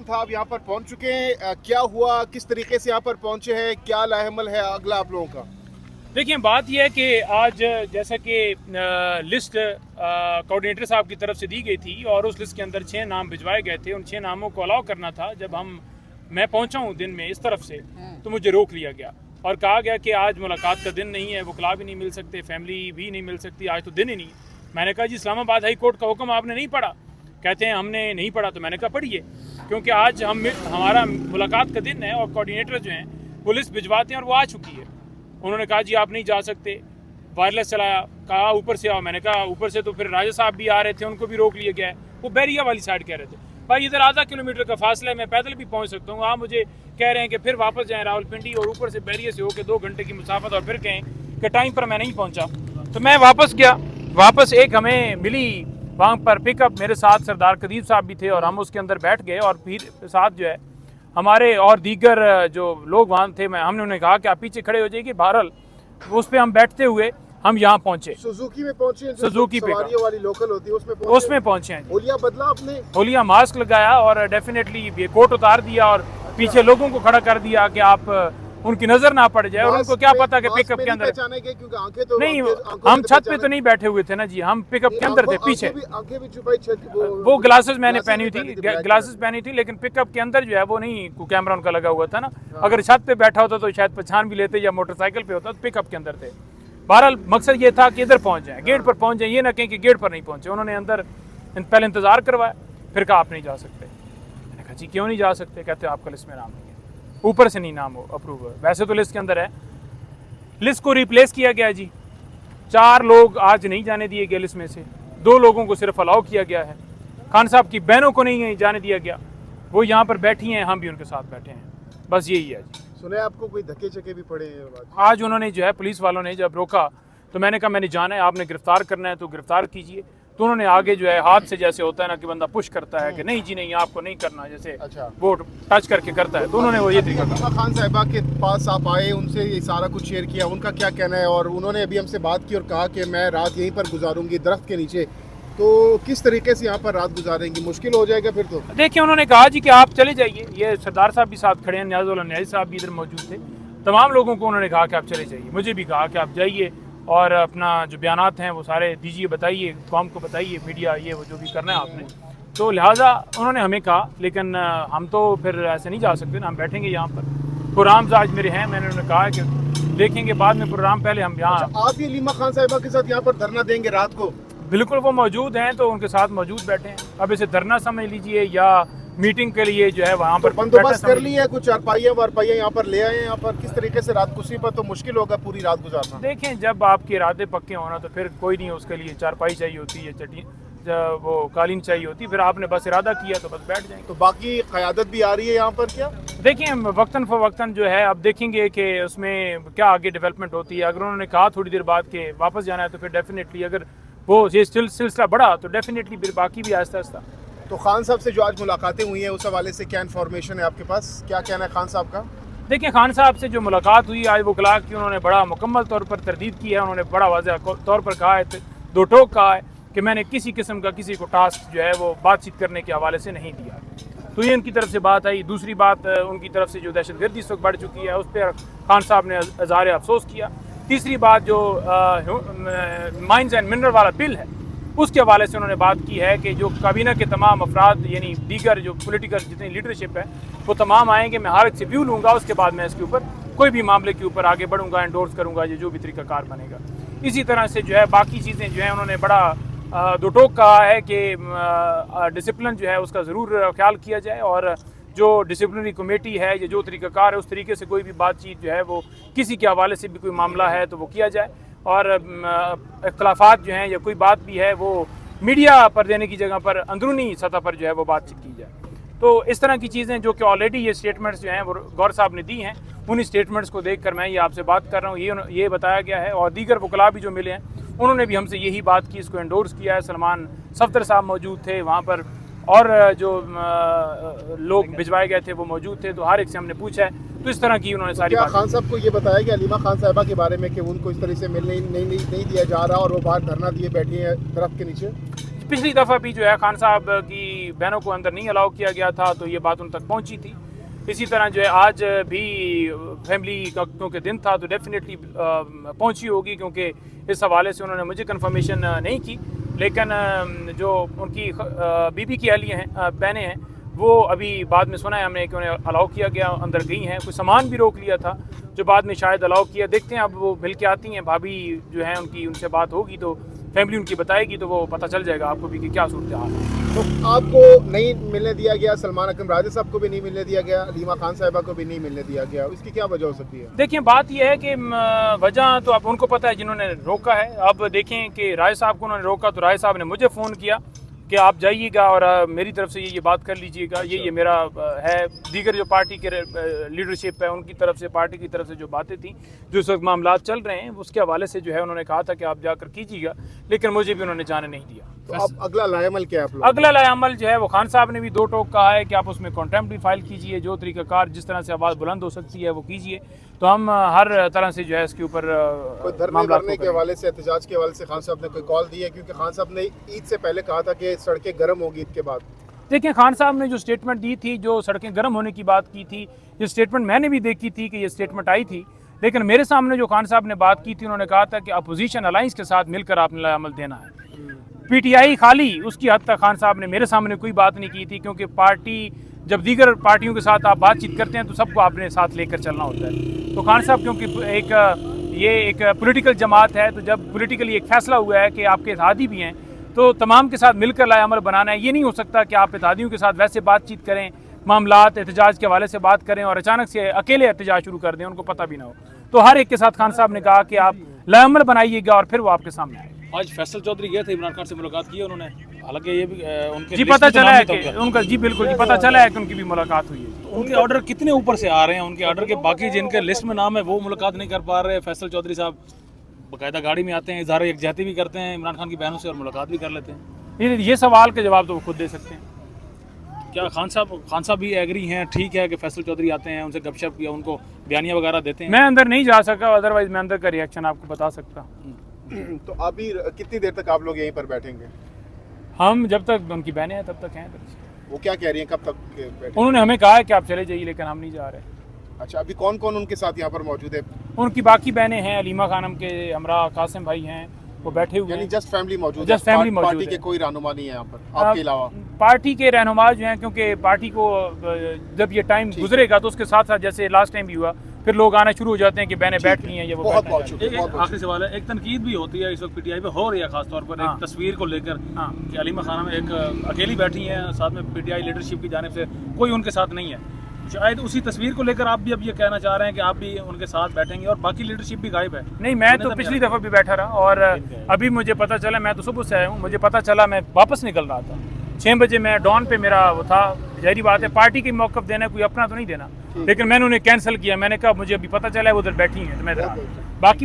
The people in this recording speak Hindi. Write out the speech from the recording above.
था आप यहाँ पर पहुँच चुके हैं, क्या हुआ, किस तरीके से यहाँ पर पहुँचे हैं, क्या लाहेमल है अगला आप लोगों का? देखिए, बात यह है कि आज जैसा कि लिस्ट कोऑर्डिनेटर साहब की तरफ से दी गई थी और उस लिस्ट के अंदर 6 नाम भिजवाए गए थे। उन 6 नामों को अलाउ करना था। जब मैं पहुंचा हूं दिन में इस तरफ से, तो मुझे रोक लिया गया और कहा गया कि आज मुलाकात का दिन नहीं है, वकला भी नहीं मिल सकते, फैमिली भी नहीं मिल सकती, आज तो दिन ही नहीं है। मैंने कहा जी, इस्लामाबाद हाई कोर्ट का हुक्म आपने नहीं पढ़ा? कहते हैं हमने नहीं पढ़ा। तो मैंने कहा पढ़िए, क्योंकि आज हमारा मुलाकात का दिन है और कोऑर्डिनेटर जो हैं वो लिस्ट भिजवाते हैं और वो आ चुकी है। उन्होंने कहा जी आप नहीं जा सकते, वायरलेस चलाया, कहा ऊपर से आओ। मैंने कहा ऊपर से तो फिर राजा साहब भी आ रहे थे, उनको भी रोक लिया गया है। वो बैरिया वाली साइड कह रहे थे, भाई इधर आधा किलोमीटर का फासला है, मैं पैदल भी पहुंच सकता हूँ। आप मुझे कह रहे हैं कि फिर वापस जाएं रावलपिंडी और ऊपर से बैरिया से होकर 2 घंटे की मुसाफत और फिर कहें कि टाइम पर मैं नहीं पहुंचा। तो मैं वापस गया। वापस एक हमें मिली वहाँ पर पिकअप, मेरे साथ सरदार कदीर साहब भी थे और हम उसके अंदर बैठ गए और फिर साथ जो है हमारे और दीगर जो लोग वहाँ थे, हमने उन्हें कहा कि आप पीछे खड़े हो जाइए। बहरहाल उस पर हम बैठते हुए हम यहाँ पहुँचे। सुजुकी में पहुंचे, सुजुकी पे वाली लोकल होती है उसमें पहुँचे हैं। होलिया बदला आपने? होलिया मास्क लगाया और डेफिनेटली ये कोट उतार दिया और पीछे लोगों को खड़ा कर दिया कि आप उनकी नजर ना पड़ जाए। और उनको क्या पता कि पिकअप के अंदर नहीं, हम छत पे तो नहीं बैठे हुए थे ना जी, हम पिकअप के अंदर थे पीछे। वो ग्लासेस मैंने पहनी थी, लेकिन पिकअप के अंदर जो है वो नहीं, कैमरा उनका लगा हुआ था ना। अगर छत पे बैठा होता तो शायद पहचान भी लेते, या मोटरसाइकिल पे होता तो पिकअप के अंदर थे। बहरहाल मकसद ये था कि इधर पहुंच जाए, गेट पर पहुंच जाए, ये ना कहें कि गेट पर नहीं पहुंचे। उन्होंने अंदर पहले इंतजार करवाया, फिर कहा आप नहीं जा सकते। मैंने कहा जी क्यों नहीं जा सकते? कहते आपका लिस्ट में नाम नहीं है, ऊपर से नहीं नाम हो अप्रूव है, वैसे तो लिस्ट के अंदर है। लिस्ट को रिप्लेस किया गया जी। 4 लोग आज नहीं जाने दिए गए लिस्ट में से, 2 लोगों को सिर्फ अलाउ किया गया है। खान साहब की बहनों को नहीं जाने दिया गया, वो यहाँ पर बैठी हैं, हम भी उनके साथ बैठे हैं, बस यही है जी। सुने आपको कोई धक्के चक्के भी पड़े हैं? आज उन्होंने जो है पुलिस वालों ने जब रोका तो मैंने कहा मैंने जाना है, आपने गिरफ्तार करना है तो गिरफ्तार कीजिए। तो उन्होंने आगे जो है हाथ से, जैसे होता है ना कि बंदा पुश करता है कि नहीं जी नहीं आपको नहीं करना, जैसे अच्छा, वो टच करके करता है, तो उन्होंने वो ये तरीका लीमा खान साहिबा के पास आप आए, उनसे ये सारा कुछ शेयर किया, उनका क्या कहना है? और उन्होंने अभी हमसे बात की और कहा कि मैं रात यहीं पर गुजारूंगी दरख्त के नीचे, तो किस तरीके से यहाँ पर रात गुजारेंगी? मुश्किल हो जाएगा फिर तो। देखिए, उन्होंने कहा जी कि आप चले जाइए। ये सरदार साहब भी साथ खड़े हैं, न्याज़ुल न्याज़ी साहब भी इधर मौजूद थे। तमाम लोगों को उन्होंने कहा कि आप चले जाइए, मुझे भी कहा कि आप जाइए और अपना जो बयानात हैं वो सारे दीजिए, बताइए, कौम को बताइए, मीडिया ये वो जो भी करना है आपने। तो लिहाजा उन्होंने हमें कहा, लेकिन हम तो फिर ऐसे नहीं जा सकते ना, हम बैठेंगे यहाँ पर। प्रोग्राम्स आज मेरे हैं, मैंने उन्हें कहा कि देखेंगे बाद में प्रोग्राम, पहले हम यहाँ। अच्छा, आप ये लीमा खान साहिबा के साथ यहाँ पर धरना देंगे रात को? बिल्कुल, वो मौजूद हैं तो उनके साथ मौजूद बैठे हैं। अब इसे धरना समझ लीजिए या मीटिंग के लिए जो है वहाँ पर बंदोबस्त कर लिया है, कुछ चारपाइयाँ वारपाइयाँ यहाँ पर ले आए हैं। यहाँ पर किस तरीके से रात कुर्सी पर तो मुश्किल होगा पूरी रात गुजारना। देखें, जब आपके इरादे पक्के होना तो फिर कोई नहीं, उसके लिए चारपाई चाहिए होती है, चटी वो कालीन चाहिए होती, फिर आपने बस इरादा किया तो बस बैठ जाएंगे। तो बाकी क़यादत भी आ रही है यहाँ पर क्या? देखिए, वक्तन फ़वक्तन जो है अब देखेंगे कि उसमें क्या आगे डेवलपमेंट होती है। अगर उन्होंने कहा थोड़ी देर बाद के वापस जाना है तो फिर डेफिनेटली, अगर वो ये सिलसिला बढ़ा तो डेफिनेटली फिर बाकी भी आहिस्ता आहिस्ता। तो खान साहब से जो आज मुलाकातें हुई हैं उस हवाले से क्या इन्फॉर्मेशन है आपके पास, क्या कहना है खान साहब का? देखिए, खान साहब से जो मुलाकात हुई आज वकला की, उन्होंने बड़ा मुकम्मल तौर पर तरदीद की है। उन्होंने बड़ा वाज़ेह तौर पर कहा है, 2 टोक कहा है कि मैंने किसी किस्म का किसी को टास्क जो है वो बातचीत करने के हवाले से नहीं दिया। तो ये उनकी तरफ से बात आई। दूसरी बात, उनकी तरफ से जो दहशतगर्दी इस वक्त बढ़ चुकी है उस पर खान साहब ने इज़हार अफसोस किया। तीसरी बात, जो माइंस एंड मिनरल वाला बिल है उसके हवाले से उन्होंने बात की है कि जो काबीना के तमाम अफराद, यानी दीगर जो पॉलिटिकल जितनी लीडरशिप है वो तमाम आएंगे, मैं हर एक से व्यू लूँगा, उसके बाद मैं इसके ऊपर कोई भी मामले के ऊपर आगे बढ़ूँगा, एंडोर्स करूँगा, ये जो भी तरीकाकार बनेगा। इसी तरह से जो है बाकी चीज़ें जो हैं उन्होंने बड़ा 2 टोक कहा है कि डिसिप्लिन जो है उसका ज़रूर ख्याल किया जाए और जो डिसिप्लिनरी कमेटी है या जो तरीकाकार है उस तरीके से कोई भी बातचीत जो है वो किसी के हवाले से भी कोई मामला है तो वो किया जाए। और इख्तलाफात जो हैं या कोई बात भी है वो मीडिया पर देने की जगह पर अंदरूनी सतह पर जो है वो बातचीत की जाए। तो इस तरह की चीज़ें जो कि ऑलरेडी ये स्टेटमेंट्स जो हैं वो गौर साहब ने दी हैं, उन्हीं स्टेटमेंट्स को देखकर मैं ये आपसे बात कर रहा हूँ। ये बताया गया है और दीगर वकला भी जो मिले हैं उन्होंने भी हमसे यही बात की, इसको एंडोर्स किया है। सलमान सफदर साहब मौजूद थे वहाँ पर और जो लोग भिजवाए गए थे वो मौजूद थे, तो हर एक से हमने पूछा है। तो इस तरह की उन्होंने सारी क्या खान साहब को ये बताया गया लीमा खान साहिबा के बारे में कि उनको इस तरह से मिलने नहीं दिया जा रहा और वो बाहर धरना दिए बैठी हैं दरख्त के नीचे? पिछली दफ़ा भी जो है खान साहब की बहनों को अंदर नहीं अलाउ किया गया था, तो ये बात उन तक पहुंची थी। इसी तरह जो है आज भी फैमिली का क्योंकि दिन था तो डेफिनेटली पहुंची होगी, क्योंकि इस हवाले से उन्होंने मुझे कंफर्मेशन नहीं की, लेकिन जो उनकी बीबी की अहलियाँ हैं, बहनें हैं, वो अभी बाद में सुना है हमने कि उन्हें अलाउ किया गया, अंदर गई हैं। कुछ सामान भी रोक लिया था जो बाद में शायद अलाउ किया। देखते हैं अब वो मिल के आती हैं, भाभी जो है उनकी, उनसे बात होगी तो फैमिली उनकी बताएगी तो वो पता चल जाएगा आपको भी कि क्या सूरत हाल है। तो आपको नहीं मिलने दिया गया, सलमान अकरम राजा साहब को भी नहीं मिलने दिया गया, हलीमा खान साहिबा को भी नहीं मिलने दिया गया, इसकी क्या वजह हो सकती है? देखिए बात यह है कि वजह तो अब उनको पता है जिन्होंने रोका है। अब देखें कि राय साहब को उन्होंने रोका तो राय साहब ने मुझे फ़ोन किया कि आप जाइएगा और मेरी तरफ से ये बात कर लीजिएगा, ये मेरा है। दीगर जो पार्टी के लीडरशिप है उनकी तरफ से, पार्टी की तरफ से जो बातें थी, जो इस वक्त मामला चल रहे हैं, उसके हवाले से जो है उन्होंने कहा था कि आप जाकर कीजिएगा, लेकिन मुझे भी उन्होंने जाने नहीं दिया। तो अब अगला लाएमल क्या है आप लोग? अगला लाएमल जो है वो खान साहब ने भी दो टोक कहा है कि आप उसमें कॉन्टेम्प्ट भी फाइल कीजिए, जो तरीकाकार जिस तरह से आवाज़ बुलंद हो सकती है वो कीजिए। तो हम हर तरह से जो है इसके ऊपर धरने के हवाले से, एहतजाज के हवाले से खान साहब ने कोई कॉल दी है? क्योंकि खान साहब ने ईद से पहले कहा था कि सड़कें गर्म होगी ईद के बाद। देखिए खान साहब ने जो स्टेटमेंट दी थी, जो सड़कें गर्म होने की बात की थी, ये स्टेटमेंट मैंने भी देखी थी कि ये स्टेटमेंट आई थी, लेकिन मेरे सामने जो खान साहब ने बात की थी, उन्होंने कहा था कि अपोजिशन अलायंस के साथ मिलकर आपने लाएमल देना है। पीटीआई खाली, उसकी हद तक खान साहब ने मेरे सामने कोई बात नहीं की थी, क्योंकि पार्टी जब दीगर पार्टियों के साथ आप बातचीत करते हैं तो सबको आपने साथ लेकर चलना होता है। तो खान साहब क्योंकि ये एक पॉलिटिकल जमात है, तो जब पॉलिटिकली एक फैसला हुआ है कि आपके इत्तेहादी भी हैं तो तमाम के साथ मिलकर लाएमल बनाना है। ये नहीं हो सकता कि आप इत्तेहादियों के साथ वैसे बातचीत करें, मामलात एहतजाज के हवाले से बात करें और अचानक से अकेले एहतजाज शुरू कर दें, उनको पता भी ना हो। तो हर एक के साथ खान साहब ने कहा कि आप लाएमल बनाइएगा और फिर वो आपके सामने आए। आज फैसल चौधरी गए थे, इमरान खान से मुलाकात की उन्होंने, हालांकि ये भी उनके जी पता चला है कि उनका, जी बिल्कुल जी पता चला है कि उनकी भी मुलाकात हुई है। उनके ऑर्डर कितने ऊपर से आ रहे हैं, उनके ऑर्डर के बाकी जिनके लिस्ट में नाम है वो मुलाकात नहीं कर पा रहे। फैसल चौधरी साहब बाकायदा गाड़ी में आते हैं, इजहार यकजहती भी करते हैं इमरान खान की बहनों से और मुलाकात भी कर लेते हैं। ये सवाल के जवाब तो वो खुद दे सकते हैं। क्या खान साहब भी एग्री हैं, ठीक है कि फैसल चौधरी आते हैं, उनसे गपशप या उनको बयानिया वगैरह देते हैं? मैं अंदर नहीं जा सका, अदरवाइज मैं अंदर का रिएक्शन आपको बता सकता। तो अभी कितनी देर तक आप लोग यहीं पर बैठेंगे? हम जब तक उनकी बहनें हैं तब तक हैं। वो क्या कह रही हैं, कब तक बैठेंगे? उन्होंने हमें कहा है कि आप चले जाइए, लेकिन हम नहीं जा रहे। अच्छा, अभी कौन कौन उनके साथ यहाँ पर मौजूद है? उनकी बाकी बहनें हैं, हलीमा खानम के हमरा कासिम भाई हैं, वो बैठे हुए यानी हैं। जस्ट फैमिली मौजूद है? जस्ट फैमिली मौजूद पार्टी है। के कोई रहनुमा नहीं है यहाँ पर आपके अलावा? पार्टी के रहनुमा जो हैं, क्योंकि पार्टी को जब ये टाइम गुजरेगा तो उसके साथ साथ जैसे लास्ट टाइम भी हुआ, फिर लोग आना शुरू हो जाते हैं कि बहनें बैठ रही हैं, ये वो बहुत बैठना बहुत चाहती हैं। शुक्रिया। आखिरी सवाल है, एक तनकीद भी होती है इस वक्त पीटीआई पे हो रही है, खासतौर पर हाँ। एक तस्वीर को लेकर हाँ। कि हलीमा खानम एक अकेली बैठी हैं, साथ में पीटीआई लीडरशिप की जानिब से कोई उनके साथ नहीं है। शायद उसी तस्वीर को लेकर आप भी अब ये कहना चाह रहे हैं कि आप भी उनके साथ बैठेंगे और बाकी लीडरशिप भी गायब है? नहीं, मैं तो पिछली दफ़ा भी बैठा रहा और अभी मुझे पता चला, मैं तो सुबह से आया हूँ, मुझे पता चला मैं वापस निकल रहा था 6 बजे, मैं डॉन पे मेरा वो था। जाहिर बात है पार्टी के मौक़िफ़ देना, कोई अपना तो नहीं देना, लेकिन मैंने उन्हें कैंसिल किया। मैंने कहा मुझे अभी पता चला है वो उधर बैठी हैं, तो मैं बाकी